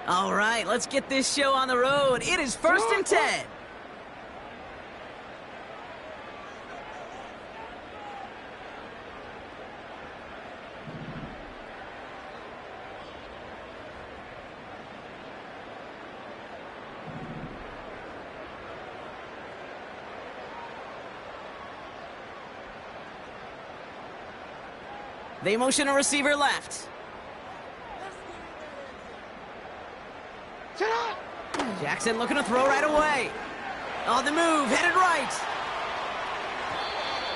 All right, let's get this show on the road. It is 1st and 10. They motion a receiver left. Jackson looking to throw right away. On the move, headed right.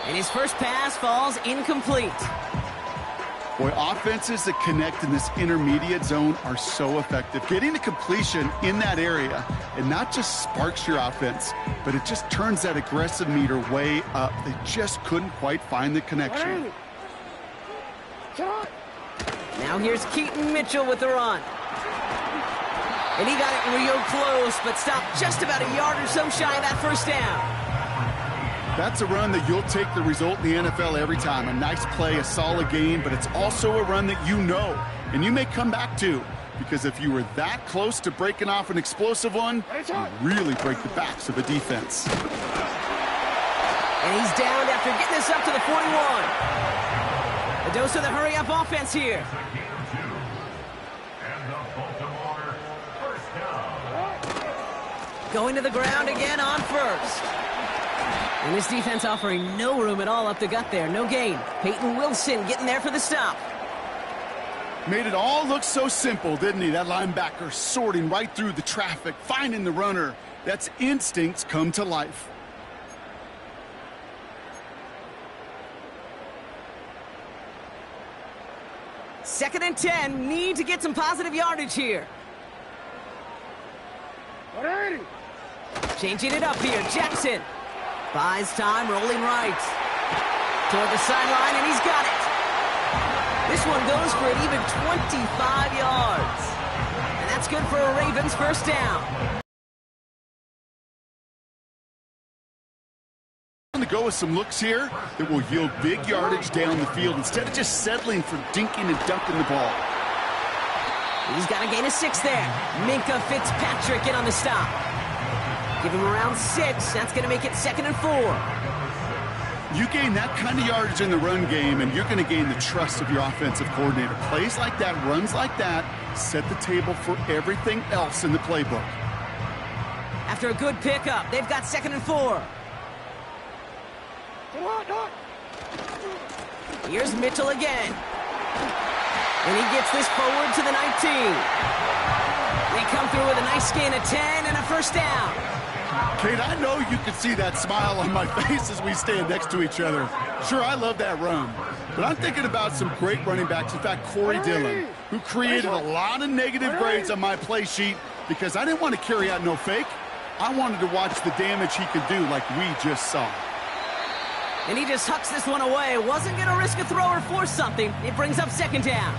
And his first pass falls incomplete. Boy, offenses that connect in this intermediate zone are so effective. Getting the completion in that area, it not just sparks your offense, but it just turns that aggressive meter way up. They just couldn't quite find the connection. Now here's Keaton Mitchell with the run. And he got it real close, but stopped just about a yard or so shy of that first down. That's a run that you'll take the result in the NFL every time. A nice play, a solid game, but it's also a run that you know, and you may come back to, because if you were that close to breaking off an explosive one, you really break the backs of a defense. And he's downed after getting this up to the 41. A dose of the hurry-up offense here. Going to the ground again on first. And this defense offering no room at all up the gut there. No gain. Peyton Wilson getting there for the stop. Made it all look so simple, didn't he? That linebacker sorting right through the traffic, finding the runner. That's instincts come to life. Second and 10. Need to get some positive yardage here. Changing it up here. Jackson buys time, rolling right toward the sideline, and he's got it. This one goes for an even 25 yards. And that's good for a Ravens first down. To go with some looks here that will yield big yardage down the field instead of just settling for dinking and dunking the ball. He's got a gain of 6 there. Minkah Fitzpatrick in on the stop. Give him around 6. That's going to make it 2nd and 4. You gain that kind of yardage in the run game, and you're going to gain the trust of your offensive coordinator. Plays like that, runs like that, set the table for everything else in the playbook. After a good pickup, they've got 2nd and 4. Here's Mitchell again. And he gets this forward to the 19. They come through with a nice gain of 10 and a first down. Kate, I know you can see that smile on my face as we stand next to each other. Sure, I love that run. But I'm thinking about some great running backs. In fact, Corey Dillon, who created a lot of negative grades on my play sheet because I didn't want to carry out no fake. I wanted to watch the damage he could do like we just saw. And he just hucks this one away. Wasn't going to risk a throw or force something. It brings up 2nd down.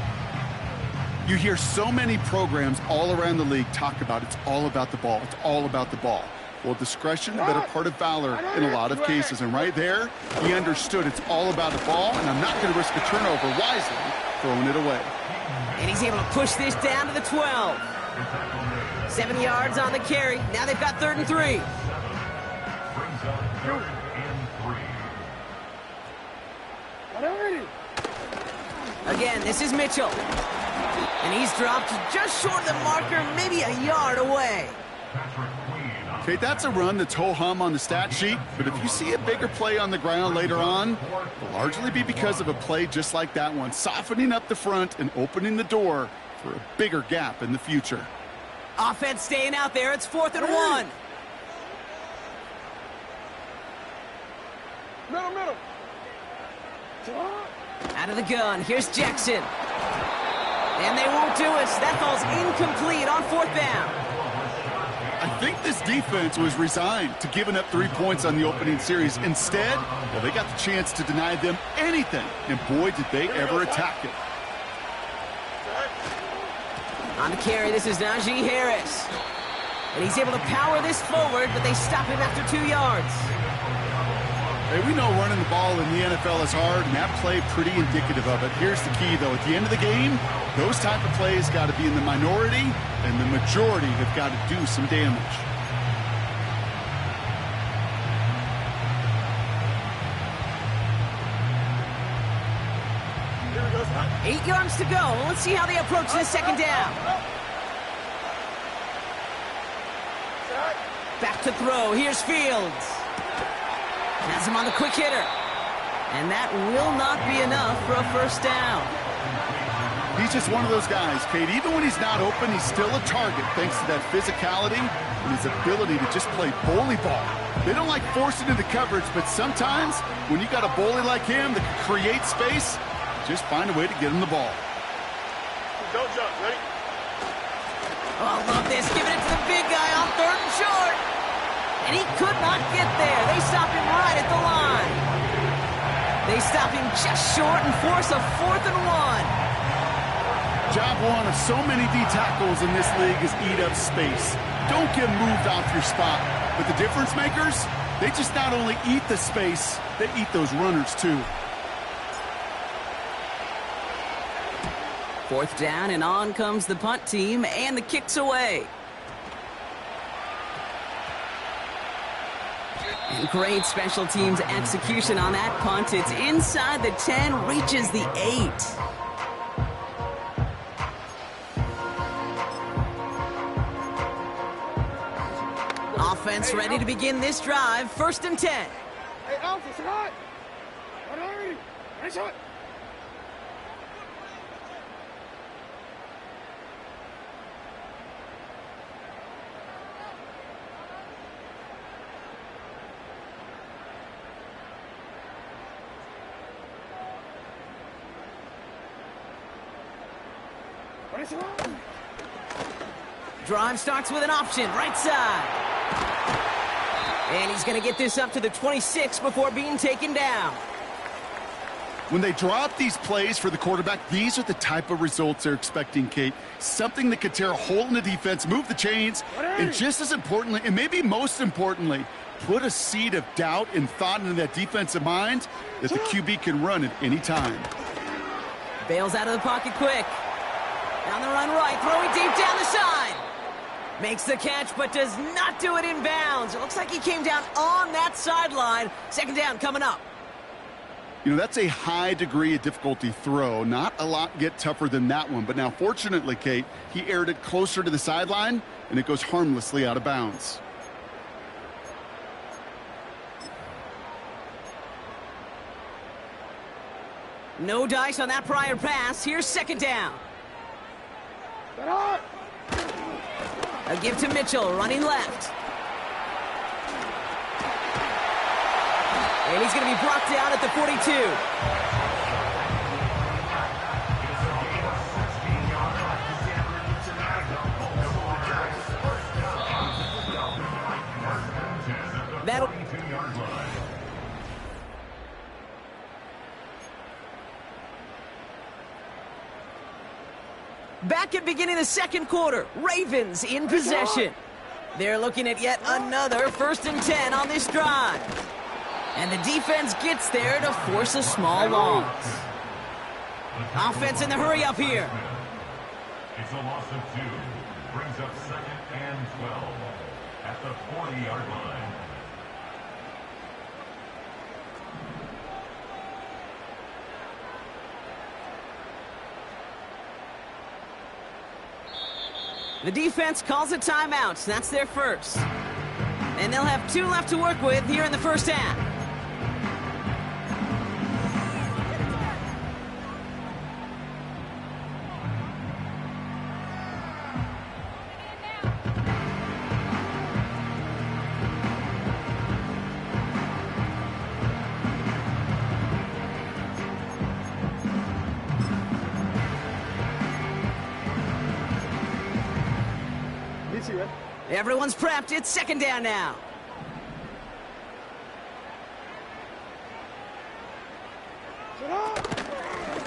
You hear so many programs all around the league talk about it's all about the ball. It's all about the ball. Well, discretion, the better part of valor in a lot of cases. And right there, he understood it's all about the ball, and I'm not going to risk a turnover wisely, throwing it away. And he's able to push this down to the 12. 7 yards on the carry. Now they've got 3rd and 3. Again, this is Mitchell. And he's dropped just short of the marker, maybe a yard away. Okay, that's a run that's ho-hum on the stat sheet, but if you see a bigger play on the ground later on, it'll largely be because of a play just like that one, softening up the front and opening the door for a bigger gap in the future. Offense staying out there. It's 4th and 1. Middle. Out of the gun. Here's Jackson. And they won't do it. That falls incomplete on 4th down. I think this defense was resigned to giving up 3 points on the opening series. Instead, well, they got the chance to deny them anything, and boy, did they ever attack it. On the carry, this is Najee Harris. And he's able to power this forward, but they stop him after 2 yards. Hey, we know running the ball in the NFL is hard, and that play pretty indicative of it. Here's the key, though. At the end of the game, those type of plays got to be in the minority, and the majority have got to do some damage. Here we go, son. 8 yards to go. Let's see how they approach this second down. Back to throw. Here's Fields. Has him on the quick hitter. And that will not be enough for a first down. He's just one of those guys, Kate. Even when he's not open, he's still a target thanks to that physicality and his ability to just play bully ball. They don't like forcing into coverage, but sometimes when you got a bully like him that can create space, just find a way to get him the ball. Don't jump. Ready? Oh, I love this. Giving it to the big guy on 3rd and short. And he could not get there. They stop him right at the line. They stop him just short and force a 4th and 1. Job one of so many D tackles in this league is eat up space. Don't get moved off your spot. But the difference makers, they just not only eat the space, they eat those runners too. 4th down, and on comes the punt team, and the kick's away. And great special teams execution on that punt. It's inside the 10, reaches the 8. Offense ready to begin this drive. 1st and 10. Hey, Alpha, Scott. What are you? Nice shot. Drive starts with an option, right side. And he's going to get this up to the 26 before being taken down. When they drop these plays for the quarterback, these are the type of results they're expecting, Kate. Something that could tear a hole in the defense, move the chains, and just as importantly, and maybe most importantly, put a seed of doubt and thought into that defensive mind that the QB can run at any time. Bails out of the pocket quick. Down the run right, throwing deep down the side. Makes the catch, but does not do it in bounds. It looks like he came down on that sideline. 2nd down coming up. You know, that's a high degree of difficulty throw. Not a lot get tougher than that one. But now, fortunately, Kate, he aired it closer to the sideline, and it goes harmlessly out of bounds. No dice on that prior pass. Here's 2nd down. A give to Mitchell, running left. And he's going to be brought down at the 42. That'll... Back at beginning of the 2nd quarter, Ravens in possession. They're looking at yet another 1st and 10 on this drive. And the defense gets there to force a small loss. Offense in the hurry up here. It's a loss of 2. Brings up 2nd and 12 at the 40-yard line. The defense calls a timeout. That's their first. And they'll have 2 left to work with here in the 1st half. Everyone's prepped. It's 2nd down now.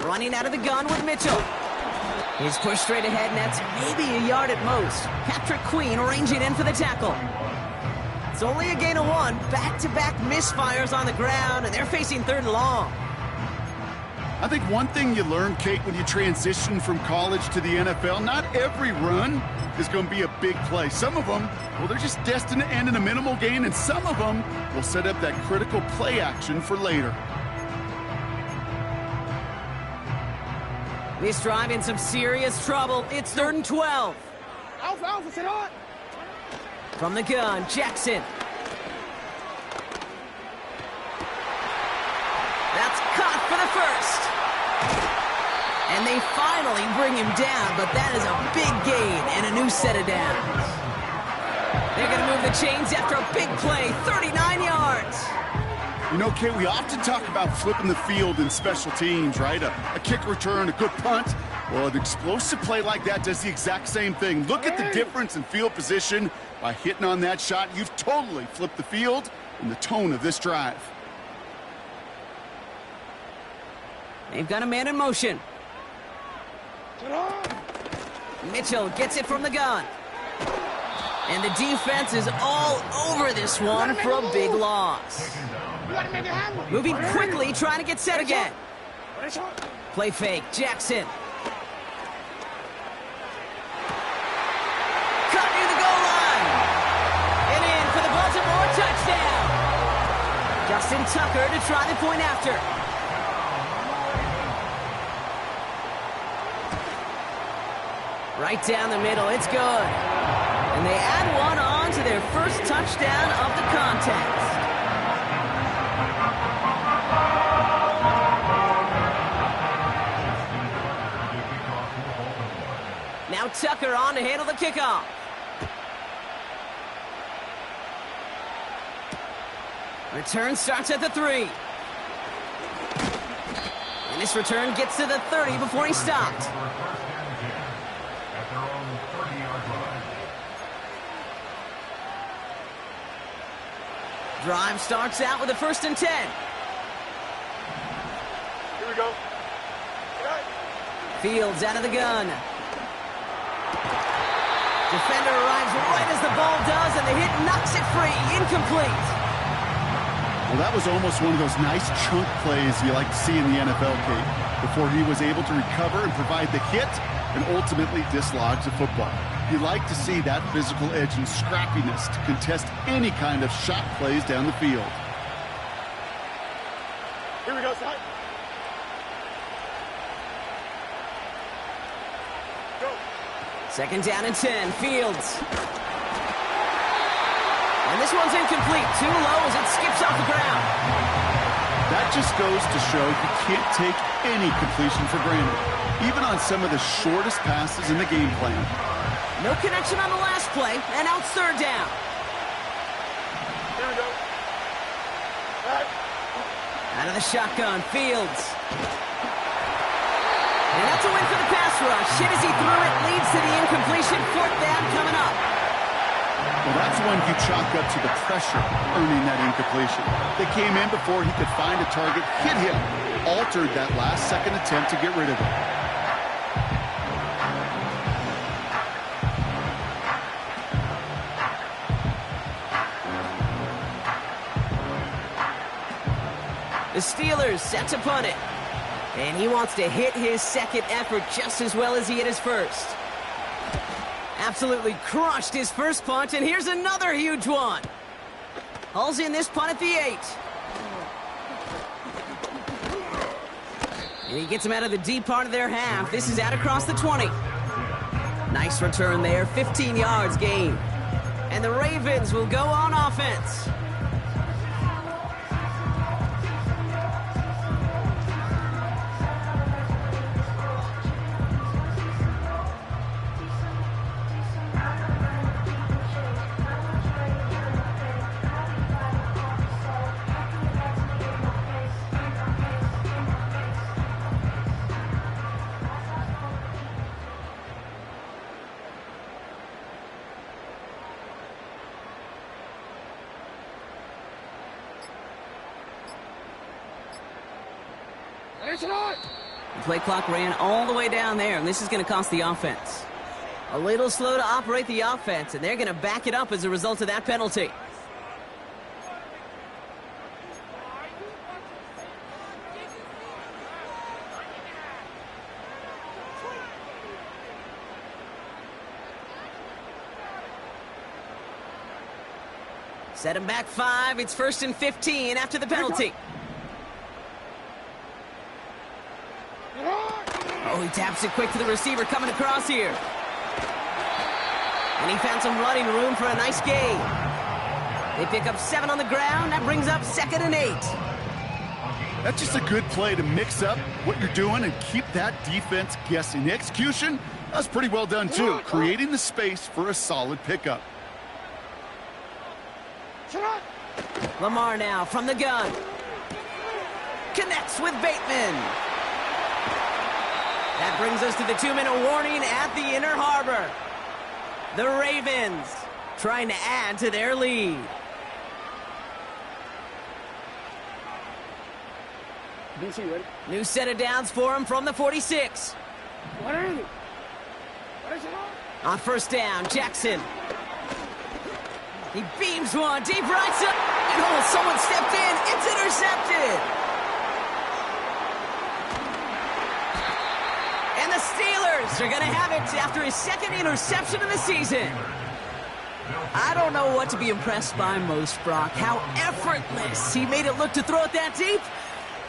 Running out of the gun with Mitchell. He's pushed straight ahead, and that's maybe a yard at most. Patrick Queen arranging in for the tackle. It's only a gain of 1. Back-to-back misfires on the ground, and they're facing 3rd and long. I think one thing you learn, Kate, when you transition from college to the NFL, not every run is going to be a big play. Some of them, well, they're just destined to end in a minimal gain, and some of them will set up that critical play action for later. This drive in some serious trouble. It's 3rd and 12. Alpha, sit on. From the gun, Jackson. That's caught for the first. And they finally bring him down, but that is a big gain and a new set of downs. They're going to move the chains after a big play, 39 yards. You know, Kate, we often talk about flipping the field in special teams, right? A kick return, a good punt. Well, an explosive play like that does the exact same thing. Look at the difference in field position. By hitting on that shot, you've totally flipped the field and the tone of this drive. They've got a man in motion. Mitchell gets it from the gun. And the defense is all over this one for a big loss. Moving quickly, trying to get set again. Play fake, Jackson. Cut near the goal line. And in for the Baltimore touchdown. Justin Tucker to try the point after. Right down the middle, it's good. And they add one on to their first touchdown of the contest. Now Tucker on to handle the kickoff. Return starts at the 3. And this return gets to the 30 before he stopped. Drive starts out with a 1st and 10. Here we go. Fields out of the gun. Defender arrives right as the ball does, and the hit knocks it free. Incomplete. Well, that was almost one of those nice chunk plays you like to see in the NFL, Kate, before he was able to recover and provide the hit and ultimately dislodge the football. You like to see that physical edge and scrappiness to contest any kind of shot plays down the field. Here we go, side. Go. 2nd down and 10. Fields. And this one's incomplete. Too low as it skips off the ground. That just goes to show you can't take any completion for granted, even on some of the shortest passes in the game plan. No connection on the last play, and now it's 3rd down. Here we go. Right. Out of the shotgun, Fields. And that's a win for the pass rush. Hit as he threw it, leads to the incompletion. 4th down coming up. Well, that's one you chalk up to the pressure earning that incompletion. They came in before he could find a target, hit him, altered that last-second attempt to get rid of it. The Steelers set to punt it. And he wants to hit his second effort just as well as he hit his first. Absolutely crushed his first punt, and here's another huge one. Hauls in this punt at the 8. And he gets him out of the deep part of their half. This is out across the 20. Nice return there, 15 yards gain. And the Ravens will go on offense. The play clock ran all the way down there, and this is going to cost the offense. A little slow to operate the offense, and they're going to back it up as a result of that penalty. Set him back 5. It's 1st and 15 after the penalty. Oh, he taps it quick to the receiver coming across here. And he found some running room for a nice gain. They pick up 7 on the ground. That brings up 2nd and 8. That's just a good play to mix up what you're doing and keep that defense guessing. The execution, that's pretty well done too, creating the space for a solid pickup. Lamar now from the gun. Connects with Bateman. That brings us to the 2-minute warning at the Inner Harbor. The Ravens trying to add to their lead. New set of downs for him from the 46. On 1st down, Jackson. He beams one deep right side. Oh, someone stepped in. It's intercepted. And the Steelers are going to have it after his 2nd interception of the season. I don't know what to be impressed by most, Brock. How effortless he made it look to throw it that deep,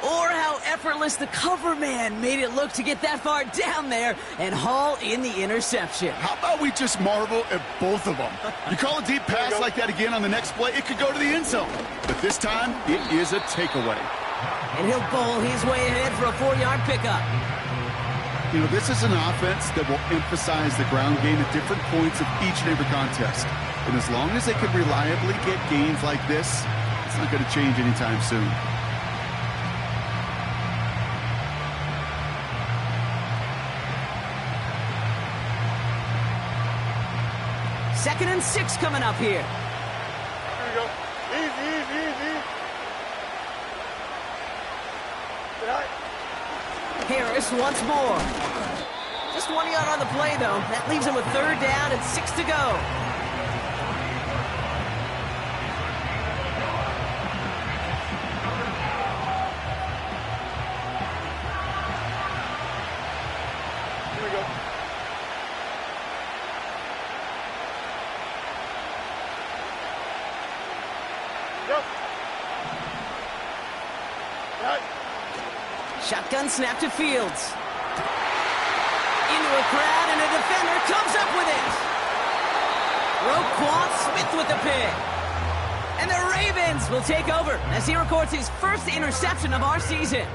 or how effortless the cover man made it look to get that far down there and haul in the interception. How about we just marvel at both of them? You call a deep pass like that again on the next play, it could go to the end zone. But this time, it is a takeaway. And he'll bowl his way ahead for a 4-yard pickup. You know, this is an offense that will emphasize the ground game at different points of each and every contest. And as long as they can reliably get gains like this, it's not going to change anytime soon. Second and 6 coming up here. There you go. Easy. Harris once more. Just 1 yard on the play, though. That leaves him with 3rd down and 6 to go. Here we go. Yep. Right. Shotgun snap to Fields. Into a crowd, and a defender comes up with it. Roquan Smith with the pick. And the Ravens will take over as he records his 1st interception of our season.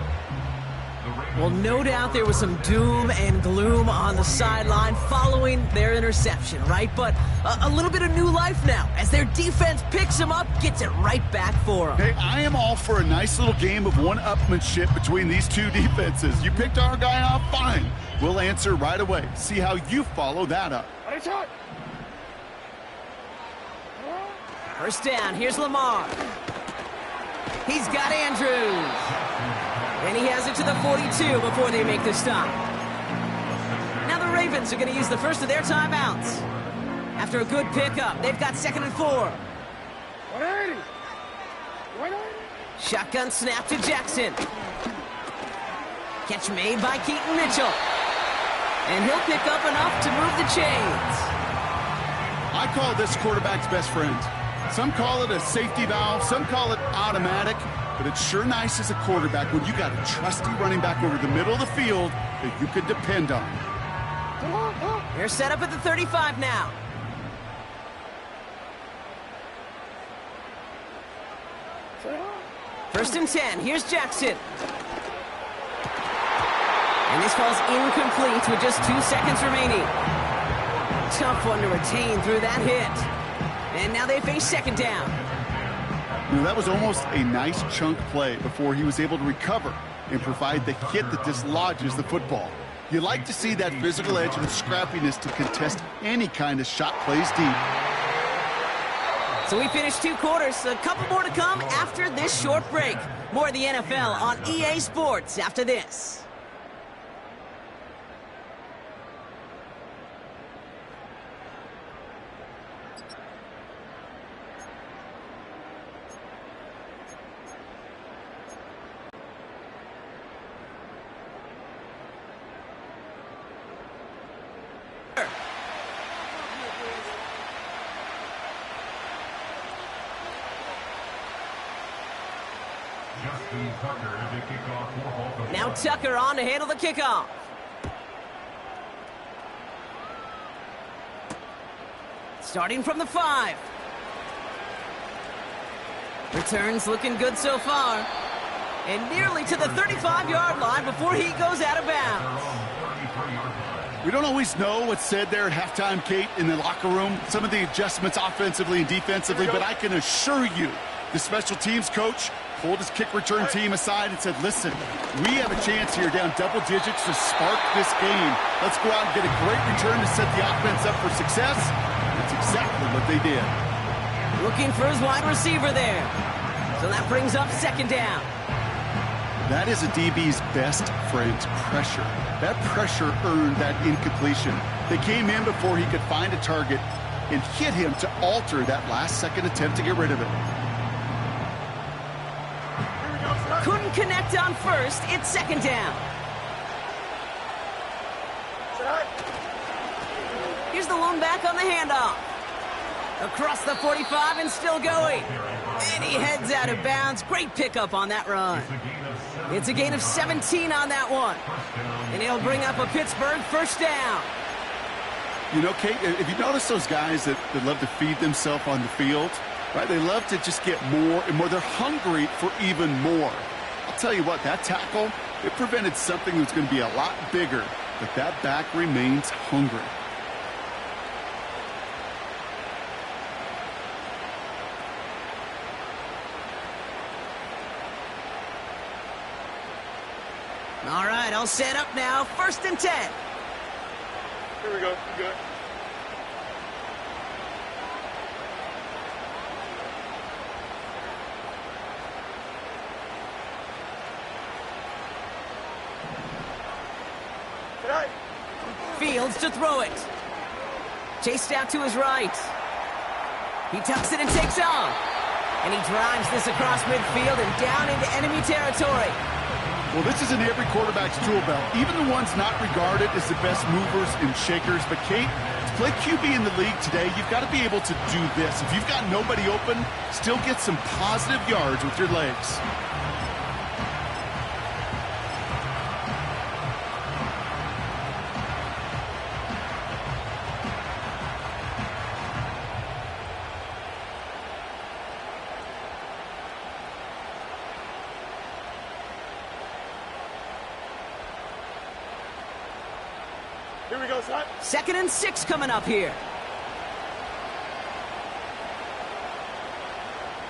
Well, no doubt there was some doom and gloom on the sideline following their interception, right? But a little bit of new life now as their defense picks him up, gets it right back for him. Hey, I am all for a nice little game of one-upmanship between these two defenses. You picked our guy off, fine. We'll answer right away. See how you follow that up. 1st down, here's Lamar. He's got Andrews. And he has it to the 42 before they make the stop. Now the Ravens are going to use the 1st of their timeouts. After a good pickup, they've got 2nd and 4. 180. Shotgun snap to Jackson. Catch made by Keaton Mitchell. And he'll pick up enough to move the chains. I call this quarterback's best friend. Some call it a safety valve, some call it automatic, but it's sure nice as a quarterback when you got a trusty running back over the middle of the field that you can depend on. They're set up at the 35 now. First and 10, here's Jackson. And this falls incomplete with just 2 seconds remaining. Tough one to retain through that hit. And now they face 2nd down. You know, that was almost a nice chunk play before he was able to recover and provide the hit that dislodges the football. You like to see that physical edge and scrappiness to contest any kind of shot plays deep. So we finished 2 quarters. A couple more to come after this short break. More of the NFL on EA Sports after this. Now Tucker on to handle the kickoff. Starting from the 5. Returns looking good so far. And nearly to the 35-yard line before he goes out of bounds. We don't always know what's said there at halftime, Kate, in the locker room. Some of the adjustments offensively and defensively, but I can assure you the special teams coach pulled his kick return team aside and said, listen, we have a chance here down double digits to spark this game. Let's go out and get a great return to set the offense up for success. That's exactly what they did. Looking for his wide receiver there. So that brings up second down. That is a DB's best friend, pressure. That pressure earned that incompletion. They came in before he could find a target and hit him to alter that last-second attempt to get rid of it. Couldn't connect on first. It's second down. Here's the lone back on the handoff. Across the 45 and still going. And he heads out of bounds. Great pickup on that run. It's a gain of 17 on that one. And he'll bring up a Pittsburgh first down. You know, Kate, if you notice those guys that love to feed themselves on the field, right? They love to just get more and more. They're hungry for even more. I'll tell you what, that tackle, it prevented something that's going to be a lot bigger. But that back remains hungry. All right, all set up now. First and 10. Here we go. Good. Fields to throw it. Chased out to his right. He tucks it and takes off. And he drives this across midfield and down into enemy territory. Well, this is in every quarterback's tool belt, even the ones not regarded as the best movers and shakers. But, Kate, to play QB in the league today, you've got to be able to do this. If you've got nobody open, still get some positive yards with your legs. Here we go, son. Second and 6 coming up here.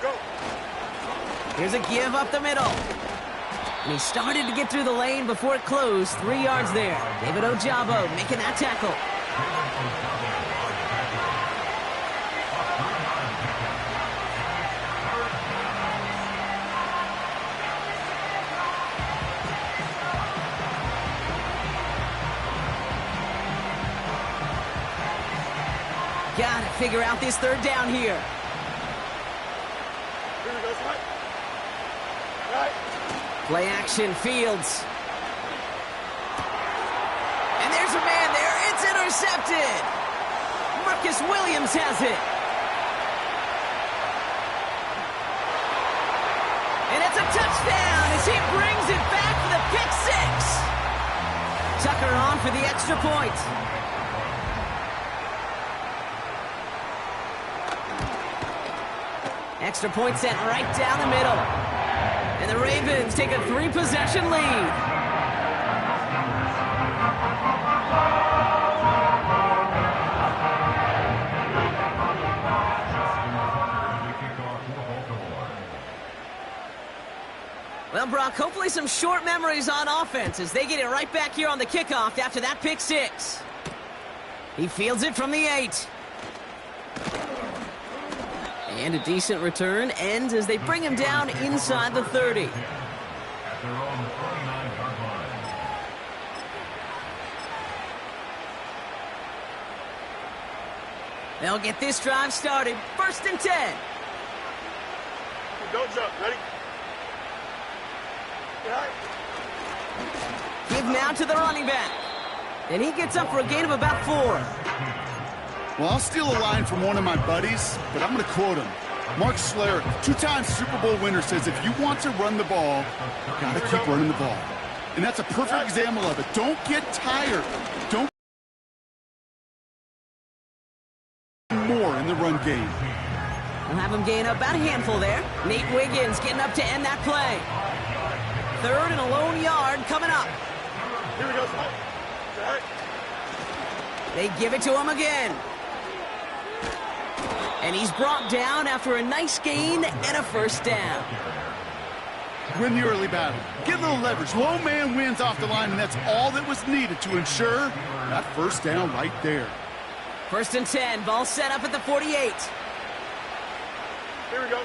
Go. Here's a give up the middle. And he started to get through the lane before it closed. 3 yards there. David Ojabo making that tackle. Got to figure out this third down here. Here we go, son. Right. Play action, Fields. And there's a man there. It's intercepted. Marcus Williams has it. And it's a touchdown as he brings it back for the pick 6. Tucker on for the extra point. Extra point sent right down the middle. And the Ravens take a 3-possession lead. Well, Brock, hopefully some short memories on offense as they get it right back here on the kickoff after that pick 6. He fields it from the 8. And a decent return ends as they bring him down inside the 30. At their own 49-yard line. They'll get this drive started. First and 10. Don't jump. Ready? Right. Give now to the running back. And he gets up for a gain of about 4. Well, I'll steal a line from one of my buddies, but I'm going to quote him. Mark Schlereth, two-time Super Bowl winner, says if you want to run the ball, you got to keep running the ball. And that's a perfect example of it. Don't get tired. Don't more in the run game. We'll have him gain up about a handful there. Nate Wiggins getting up to end that play. 3rd and a lone yard coming up. Here we go, son. They give it to him again. And he's brought down after a nice gain and a first down. Win the early battle. Get a little leverage. Low man wins off the line, and that's all that was needed to ensure that first down right there. 1st and 10. Ball set up at the 48. Here we go.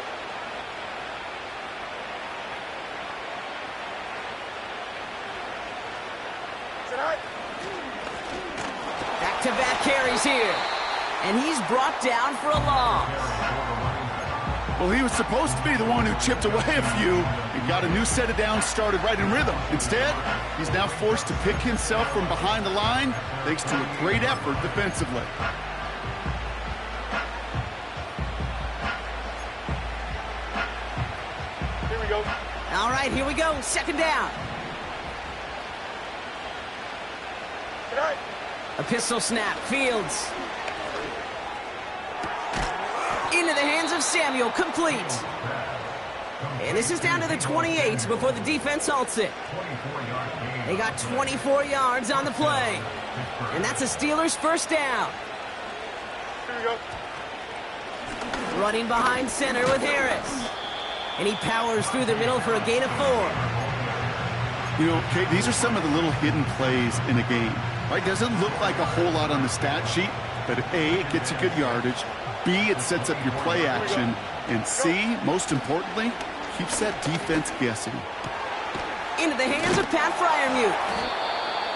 Back-to-back carries here. And he's brought down for a loss. Well, he was supposed to be the one who chipped away a few and got a new set of downs started right in rhythm. Instead, he's now forced to pick himself from behind the line thanks to a great effort defensively. Here we go. All right, here we go. 2nd down. Tonight. A pistol snap. Fields. Into the hands of Samuel. Complete. And this is down to the 28 before the defense halts it. They got 24 yards on the play. And that's a Steelers first down. Here we go. Running behind center with Harris. And he powers through the middle for a gain of 4. You know, Kate, these are some of the little hidden plays in a game. Right? Doesn't look like a whole lot on the stat sheet, but A, it gets you good yardage. B, it sets up your play action. And C, most importantly, keeps that defense guessing. Into the hands of Pat Fryermuth.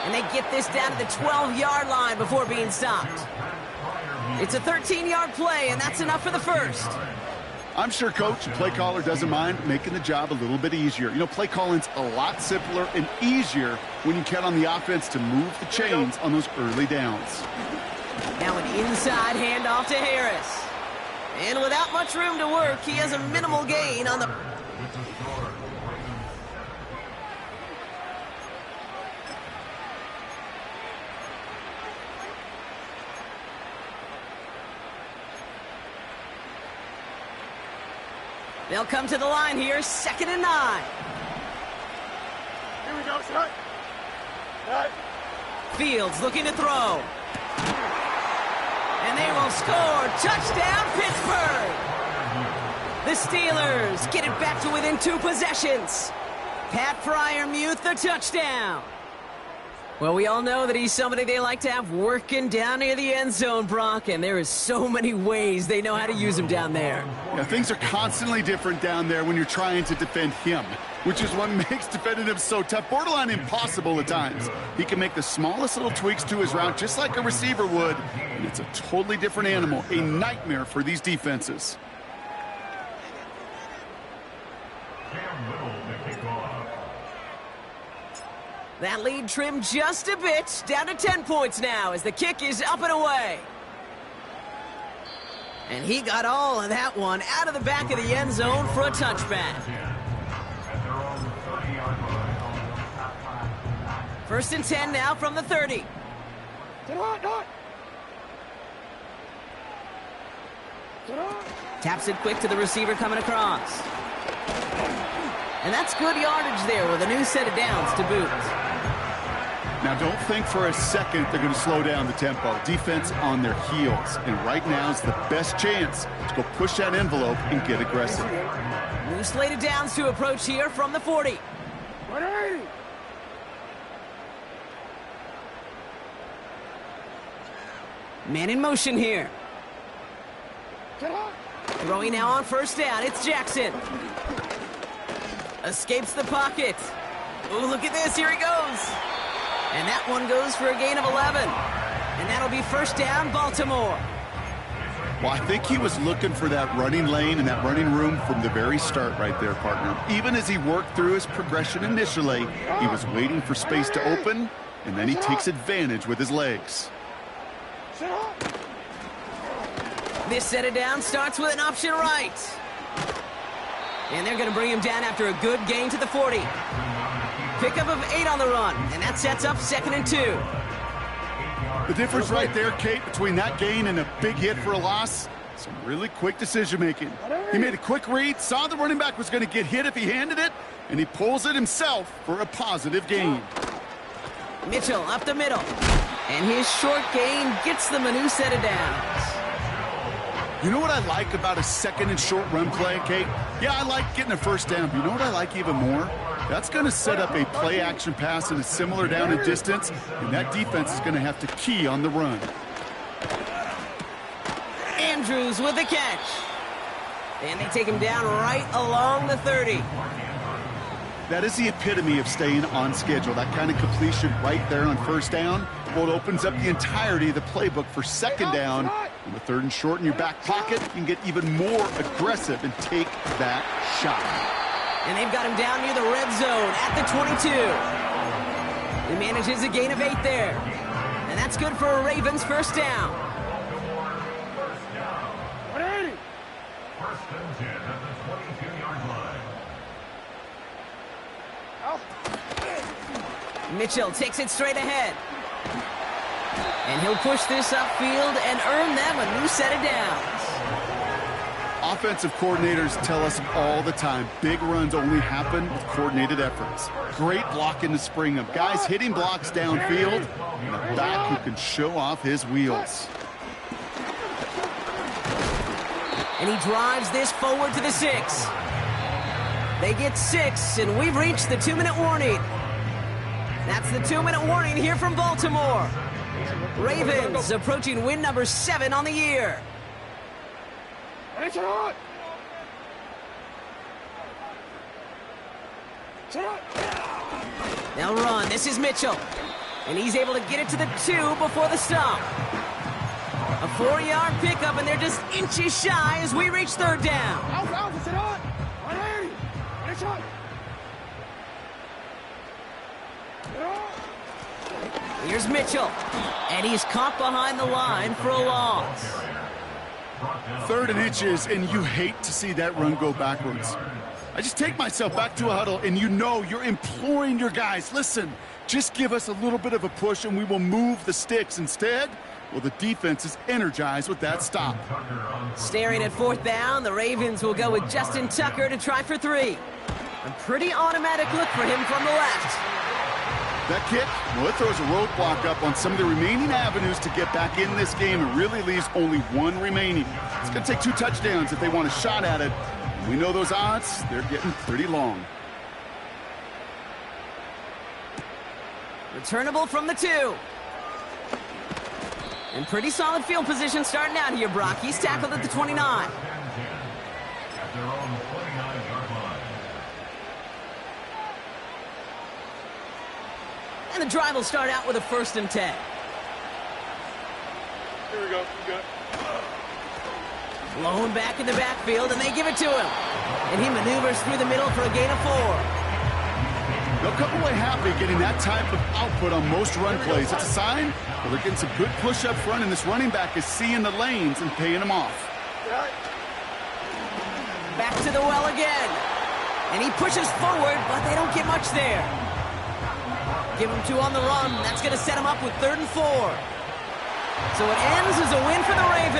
And they get this down to the 12-yard line before being stopped. It's a 13-yard play, and that's enough for the first. I'm sure coach and play caller doesn't mind making the job a little bit easier. You know, play calling's a lot simpler and easier when you count on the offense to move the chains on those early downs. Now an inside handoff to Harris. And without much room to work, he has a minimal gain on the... They'll come to the line here, 2nd and 9. Here we go, son. Tonight. Fields looking to throw. And they will score. Touchdown, Pittsburgh. The Steelers get it back to within 2 possessions. Pat Fryermuth, the touchdown. Well, we all know that he's somebody they like to have working down near the end zone, Brock, and there is so many ways they know how to use him down there. Yeah, things are constantly different down there when you're trying to defend him, which is what makes defending him so tough, borderline impossible at times. He can make the smallest little tweaks to his route just like a receiver would, and it's a totally different animal, a nightmare for these defenses. That lead trimmed just a bit, down to 10 points now as the kick is up and away. And he got all of that one out of the back of the end zone for a touchback. 1st and 10 now from the 30. Taps it quick to the receiver coming across. And that's good yardage there with a new set of downs to boot. Now, don't think for a second they're going to slow down the tempo. Defense on their heels. And right now is the best chance to go push that envelope and get aggressive. New slate of downs to approach here from the 40. 180. Man in motion here. Throwing now on 1st down. It's Jackson. Escapes the pocket. Oh, look at this. Here he goes. And that one goes for a gain of 11. And that'll be 1st down, Baltimore. Well, I think he was looking for that running lane and that running room from the very start right there, partner. Even as he worked through his progression initially, he was waiting for space to open, and then he takes advantage with his legs. This set it down starts with an option right. And they're going to bring him down after a good gain to the 40. Pickup of 8 on the run, and that sets up 2nd and 2. The difference right there, Kate, between that gain and a big hit for a loss, some really quick decision-making. He made a quick read, saw the running back was going to get hit if he handed it, and he pulls it himself for a positive gain. Mitchell up the middle, and his short gain gets them a new set of downs. You know what I like about a 2nd and short run play, Kate? Yeah, I like getting a first down, but you know what I like even more? That's going to set up a play-action pass in a similar down and distance, and that defense is going to have to key on the run. Andrews with the catch. And they take him down right along the 30. That is the epitome of staying on schedule. That kind of completion right there on first down. Well, it opens up the entirety of the playbook for 2nd down. On the 3rd and short in your back pocket, you can get even more aggressive and take that shot. And they've got him down near the red zone at the 22. He manages a gain of 8 there. And that's good for a Ravens first down. 180. First and 10 at the 22-yard line. Mitchell takes it straight ahead. And he'll push this upfield and earn them a new set of downs. Offensive coordinators tell us all the time, big runs only happen with coordinated efforts. Great block in the spring of guys hitting blocks downfield, and a back who can show off his wheels. And he drives this forward to the 6. They get 6, and we've reached the 2-minute warning. That's the 2-minute warning here from Baltimore. Ravens approaching win number 7 on the year. Now run. This is Mitchell. And he's able to get it to the 2 before the stop. A 4-yard pickup, and they're just inches shy as we reach 3rd down. Here's Mitchell, and he's caught behind the line for a loss. 3rd and inches, and you hate to see that run go backwards. I just take myself back to a huddle, and you know you're imploring your guys, listen, just give us a little bit of a push, and we will move the sticks. Instead, well, the defense is energized with that stop. Staring at 4th down, the Ravens will go with Justin Tucker to try for 3. A pretty automatic look for him from the left. That kick, well, it throws a roadblock up on some of the remaining avenues to get back in this game and really leaves only 1 remaining. It's going to take 2 touchdowns if they want a shot at it. We know those odds, they're getting pretty long. Returnable from the 2. And pretty solid field position starting out here, Brock. He's tackled at the 29. At their own 29-yard line. And the drive will start out with a 1st and 10. Here we go. Good. Blown back in the backfield, and they give it to him. And he maneuvers through the middle for a gain of 4. They'll come away happy getting that type of output on most run plays. It's a sign that they're getting some good push up front, and this running back is seeing the lanes and paying them off. Back to the well again. And he pushes forward, but they don't get much there. Give him 2 on the run. That's going to set him up with 3rd and 4. So it ends as a win for the Ravens.